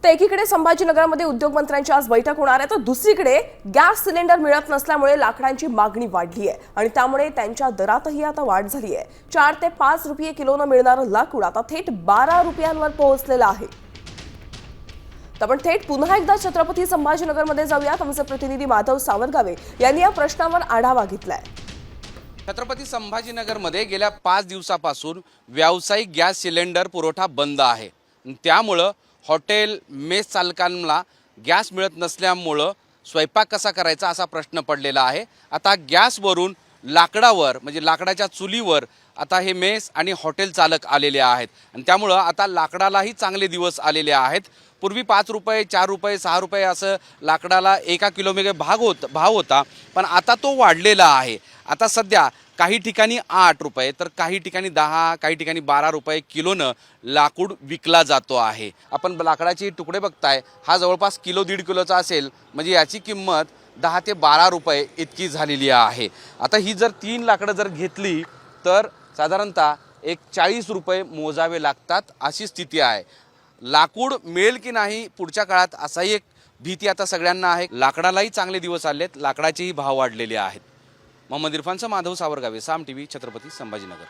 तर एकीकडे संभाजीनगरमध्ये उद्योगमंत्र्यांची आज बैठक होणार आहे, तर दुसरीकडे गॅस सिलेंडर मिळत नसल्यामुळे लाकडांची मागणी वाढली आहे आणि त्यामुळे त्यांच्या दरातही आता वाढ झाली आहे। 4 ते 5 रुपये किलोने मिळणारं लाकूड आता थेट 12 रुपयांवर पोहोचलेलं आहे। तर आपण थेट पुन्हा एकदा छत्रपती संभाजीनगरमध्ये जाऊयात। आमचे प्रतिनिधी माधव सावरगावे यांनी या प्रश्नावर आढावा घेतलाय। छत्रपती संभाजीनगरमध्ये गेल्या 5 दिवसापासून व्यावसायिक गॅस सिलेंडर पुरवठा बंद आहे। त्यामुळे हॉटेल मेस चालकांना गॅस मिळत नसल्यामुळे स्वयंपाक कसा करायचा असा प्रश्न पडलेला आहे। आता गॅसवरून लाकडावर म्हणजे लाकडाच्या चुलीवर आता हे मेस आणि हॉटेल चालक आलेले आहेत आणि त्यामुळे आता लाकडालाही चांगले दिवस आलेले आहेत। पूर्वी 5 रुपये 4 रुपये 6 रुपये असं लाकडाला 1 किलोमीटर भाव होता, पण आता तो वाढलेला आहे। आता सध्या काही ठिकाणी 8 रुपये तर काही ठिकाणी 10 काही ठिकाणी 12 रुपये किलोनं लाकूड विकला जातो आहे। आपण लाकडाचे तुकडे बघताय, हा जवळपास किलो 1.5 किलोचा असेल, म्हणजे याची किंमत 10 ते 12 रुपये इतकी झालेली आहे। आता ही जर 3 लाकडं जर घेतली तर साधारणतः एक 40 रुपये मोजावे लागतात अशी स्थिती आहे। लाकूड मिळेल की नाही पुढच्या काळात असाही एक भीती आता सगळ्यांना आहे। लाकडालाही चांगले दिवस आलेत, लाकडाचेही भाव वाढलेले आहेत। मोहम्मद इरफानचा माधव सावरगावे, साम टीव्ही, छत्रपती संभाजीनगर।